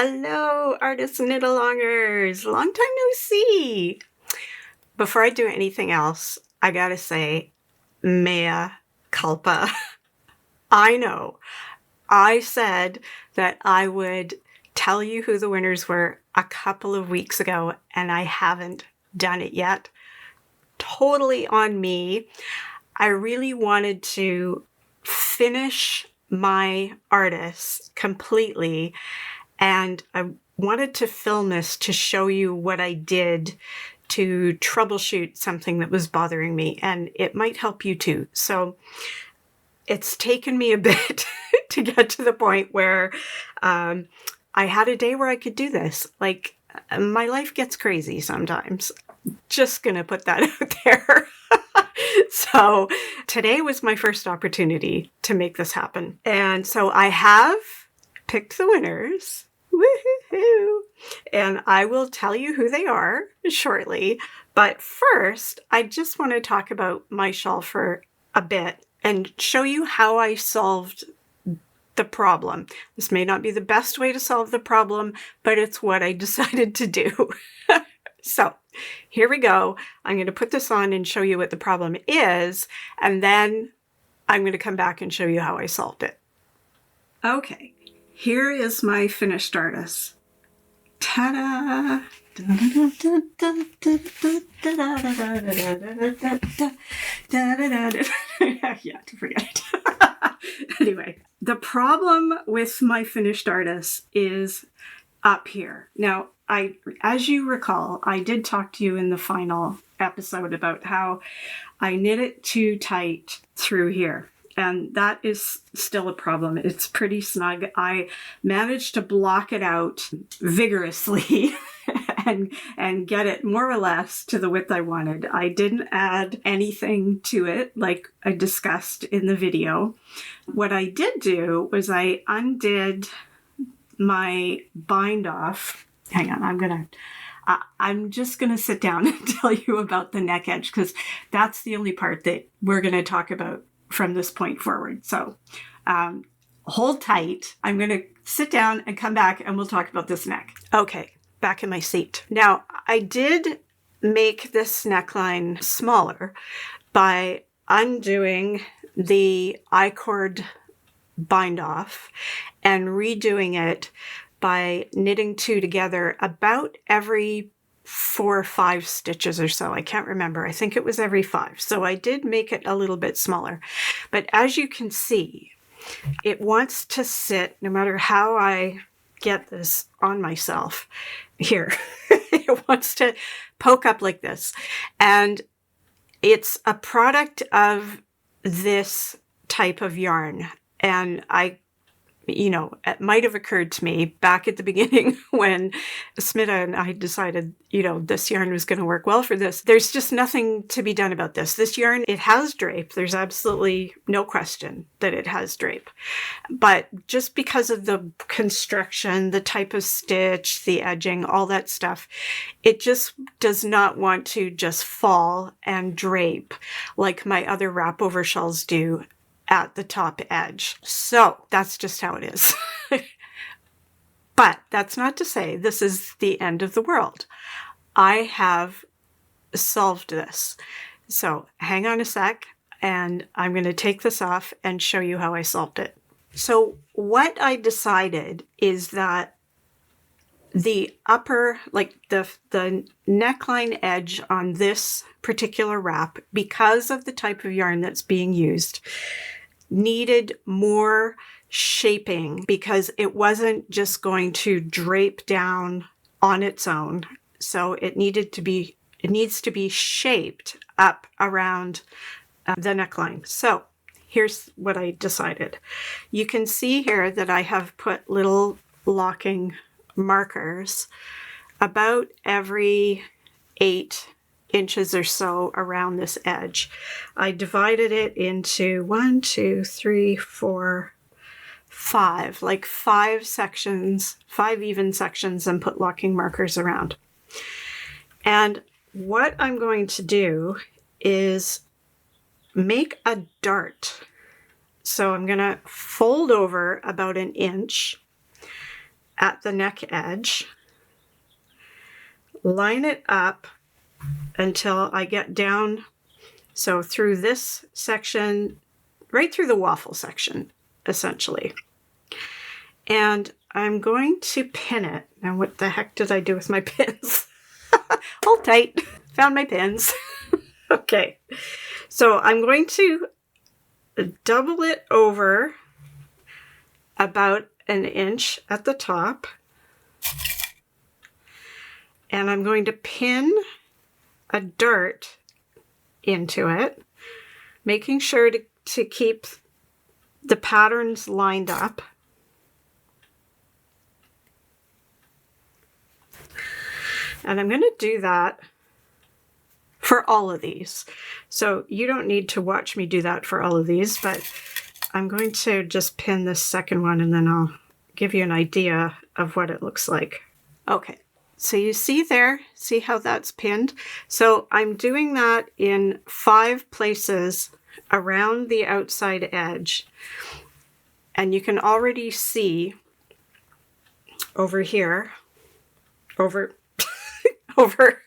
Hello, artists and knit-alongers! Long time no see! Before I do anything else, I gotta say, mea culpa. I know. I said that I would tell you who the winners were a couple of weeks ago, and I haven't done it yet. Totally on me. I really wanted to finish my artists completely, and I wanted to film this to show you what I did to troubleshoot something that was bothering me, and it might help you too. So it's taken me a bit to get to the point where I had a day where I could do this. Like, my life gets crazy sometimes. Just gonna put that out there. So today was my first opportunity to make this happen. And so I have picked the winners. Woohoo! And I will tell you who they are shortly. But first, I just want to talk about my shawl for a bit and show you how I solved the problem. This may not be the best way to solve the problem, but it's what I decided to do. So here we go. I'm going to put this on and show you what the problem is, and then I'm going to come back and show you how I solved it. Okay, here is my finished artist. Ta-da! Yeah, to forget it. Anyway, the problem with my finished artist is up here. Now, as you recall, I did talk to you in the final episode about how I knit it too tight through here. And that is still a problem. It's pretty snug. I managed to block it out vigorously and get it more or less to the width I wanted. I didn't add anything to it like I discussed in the video. What I did do was I undid my bind off. Hang on, I'm just going to sit down and tell you about the neck edge, because that's the only part that we're going to talk about from this point forward. So hold tight. I'm going to sit down and come back and we'll talk about this neck. Okay, back in my seat. Now, I did make this neckline smaller by undoing the I-cord bind off and redoing it by knitting two together about every 4 or 5 stitches or so. I can't remember. I think it was every 5. So I did make it a little bit smaller. But as you can see, it wants to sit, no matter how I get this on myself here, it wants to poke up like this. And it's a product of this type of yarn. And it might have occurred to me back at the beginning when Smita and I decided, this yarn was going to work well for this. There's just nothing to be done about this. This yarn, it has drape. There's absolutely no question that it has drape. But just because of the construction, the type of stitch, the edging, all that stuff, it just does not want to just fall and drape like my other wrapover shawls do at the top edge. So that's just how it is. But that's not to say this is the end of the world. I have solved this. So hang on a sec, and I'm going to take this off and show you how I solved it. So what I decided is that the upper, like the neckline edge on this particular wrap, because of the type of yarn that's being used, needed more shaping, because it wasn't just going to drape down on its own. So it needs to be shaped up around the neckline. So here's what I decided. You can see here that I have put little locking markers about every 8 inches or so around this edge. I divided it into 1, 2, 3, 4, 5, like 5 sections, 5 even sections, and put locking markers around. And what I'm going to do is make a dart. So I'm going to fold over about 1 inch at the neck edge, line it up until I get down, so through this section, right through the waffle section, essentially. And I'm going to pin it. Now, what the heck did I do with my pins? Hold tight. Found my pins. Okay. So I'm going to double it over about an inch at the top. And I'm going to pin a dart into it, making sure to keep the patterns lined up. And I'm going to do that for all of these. So you don't need to watch me do that for all of these, but I'm going to just pin this second one and then I'll give you an idea of what it looks like. Okay, so you see there, see how that's pinned? So I'm doing that in 5 places around the outside edge. And you can already see over here, over here.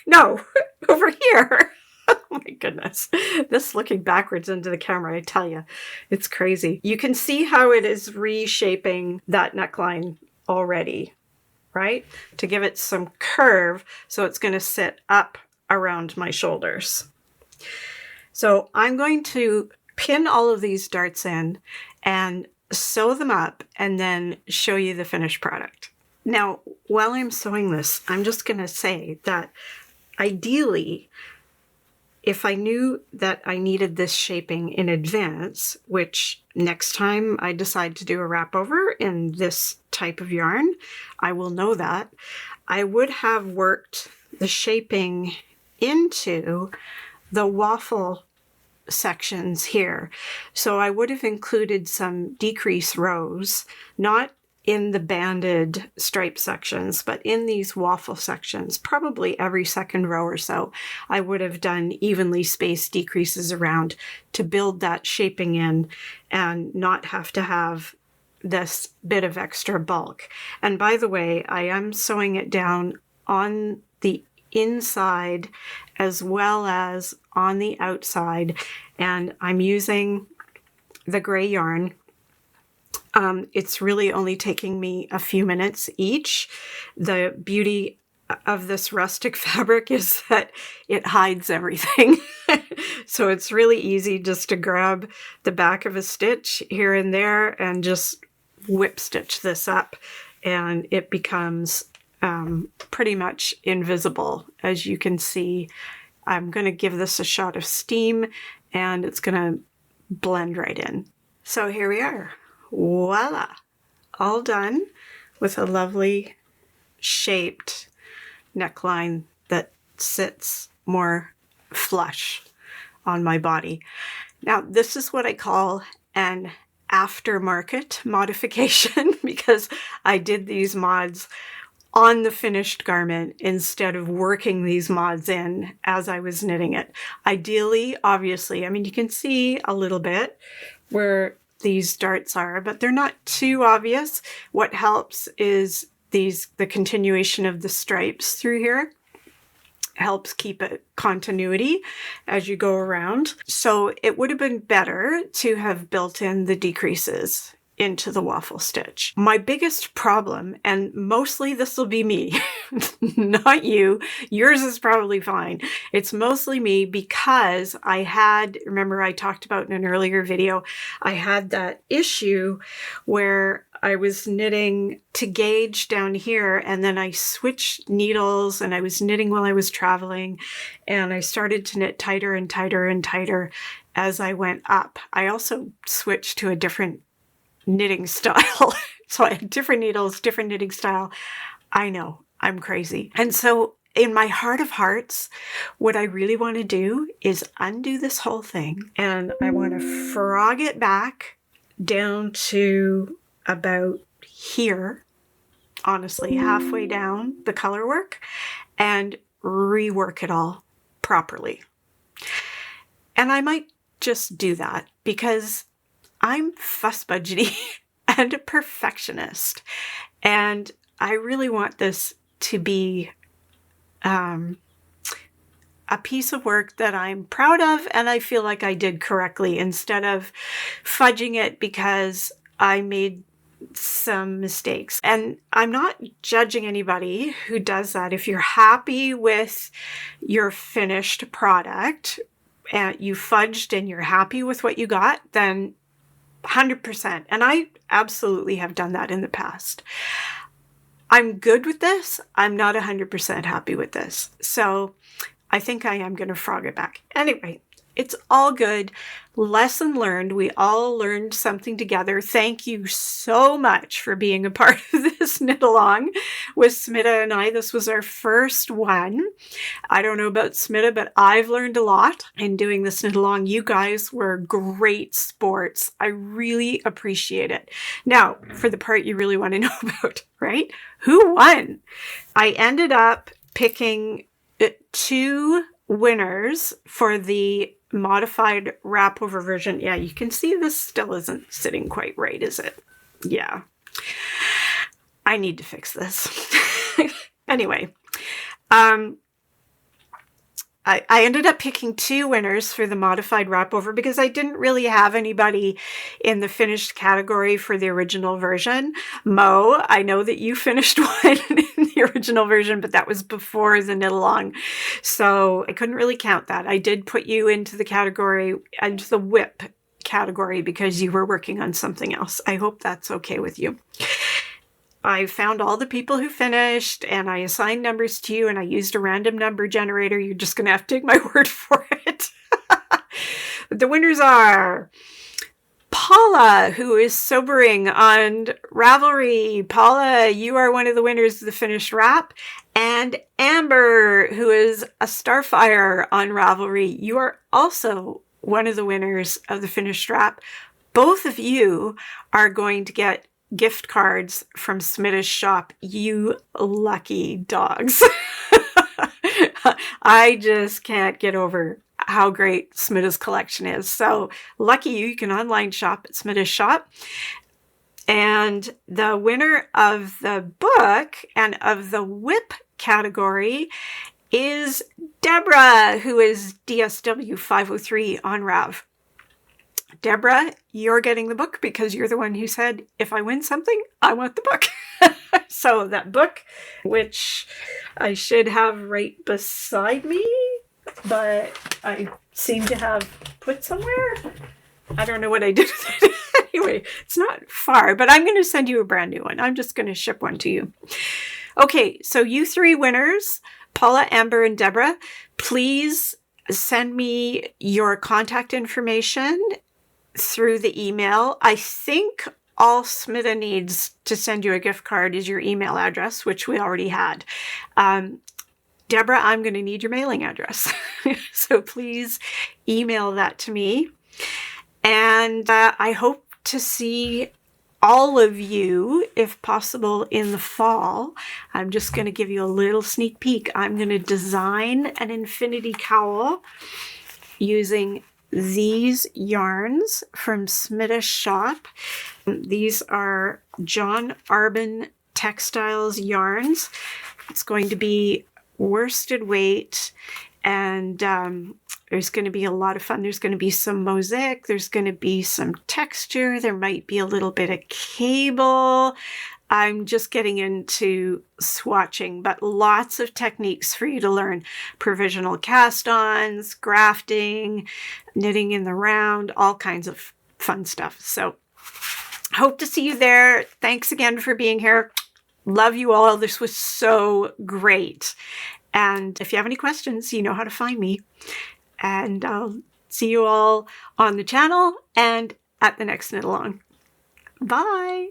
No, over here. Oh my goodness. This looking backwards into the camera, I tell you, it's crazy. You can see how it is reshaping that neckline already, right? To give it some curve so it's going to sit up around my shoulders. So I'm going to pin all of these darts in and sew them up and then show you the finished product. Now, while I'm sewing this, I'm just going to say that ideally, if I knew that I needed this shaping in advance, which next time I decide to do a wrap over in this type of yarn, I will know that, I would have worked the shaping into the waffle sections here. So I would have included some decrease rows, not in the banded stripe sections, but in these waffle sections, probably every second row or so, I would have done evenly spaced decreases around to build that shaping in and not have to have this bit of extra bulk. And by the way, I am sewing it down on the inside as well as on the outside, and I'm using the gray yarn. It's really only taking me a few minutes each. The beauty of this rustic fabric is that it hides everything. So it's really easy just to grab the back of a stitch here and there and just whip stitch this up, and it becomes pretty much invisible. As you can see, I'm going to give this a shot of steam and it's going to blend right in. So here we are. Voila! All done with a lovely shaped neckline that sits more flush on my body. Now, this is what I call an aftermarket modification because I did these mods on the finished garment instead of working these mods in as I was knitting it. Ideally, obviously, I mean, you can see a little bit where these darts are, but they're not too obvious. What helps is the continuation of the stripes through here helps keep a continuity as you go around. So it would have been better to have built in the decreases into the waffle stitch. My biggest problem, and mostly this will be me, not you, yours is probably fine. It's mostly me because I had, remember I talked about in an earlier video, I had that issue where I was knitting to gauge down here and then I switched needles and I was knitting while I was traveling and I started to knit tighter and tighter and tighter as I went up. I also switched to a different knitting style. So I had different needles, different knitting style. I know, I'm crazy. And so in my heart of hearts, what I really want to do is undo this whole thing. And I want to frog it back down to about here, honestly, halfway down the color work, and rework it all properly. And I might just do that because I'm fuss budgety and a perfectionist. And I really want this to be a piece of work that I'm proud of and I feel like I did correctly, instead of fudging it because I made some mistakes. And I'm not judging anybody who does that. If you're happy with your finished product and you fudged and you're happy with what you got, then 100%. And I absolutely have done that in the past. I'm good with this. I'm not 100% happy with this. So I think I am going to frog it back. Anyway, it's all good. Lesson learned. We all learned something together. Thank you so much for being a part of this knit along with Smita and I. This was our first one. I don't know about Smita, but I've learned a lot in doing this knit along. You guys were great sports. I really appreciate it. Now, for the part you really want to know about, right? Who won? I ended up picking 2 winners for the modified wrapover version. Yeah, you can see this still isn't sitting quite right, is it? Yeah. I need to fix this. Anyway, I ended up picking 2 winners for the modified wrapover because I didn't really have anybody in the finished category for the original version. Mo, I know that you finished one in the original version, but that was before the knit along. So I couldn't really count that. I did put you into the category, into the whip category, because you were working on something else. I hope that's okay with you. I found all the people who finished and I assigned numbers to you and I used a random number generator. You're just going to have to take my word for it. The winners are Paula, who is sobering on Ravelry. Paula, you are one of the winners of the finished wrap. And Amber, who is a Starfire on Ravelry. You are also one of the winners of the finished wrap. Both of you are going to get gift cards from Smita's shop. You lucky dogs. I just can't get over how great Smita's collection is. So lucky you, you can online shop at Smita's shop. And the winner of the book and of the whip category is Deborah, who is DSW 503 on Rav. Deborah, you're getting the book because you're the one who said, if I win something, I want the book. So that book, which I should have right beside me, but I seem to have put somewhere. I don't know what I did with it. Anyway, it's not far, but I'm going to send you a brand new one. I'm just going to ship one to you. Okay, so you 3 winners, Paula, Amber, and Deborah, please send me your contact information through the email. I think all Smita needs to send you a gift card is your email address, which we already had. Deborah, I'm going to need your mailing address. So please email that to me. And I hope to see all of you, if possible, in the fall. I'm just going to give you a little sneak peek. I'm going to design an infinity cowl using these yarns from Smita's shop. These are John Arbin Textiles yarns. It's going to be worsted weight, and there's going to be a lot of fun. There's going to be some mosaic. There's going to be some texture. There might be a little bit of cable. I'm just getting into swatching, but lots of techniques for you to learn. Provisional cast-ons, grafting, knitting in the round, all kinds of fun stuff. So hope to see you there. Thanks again for being here. Love you all. This was so great. And if you have any questions, you know how to find me. And I'll see you all on the channel and at the next knit along. Bye.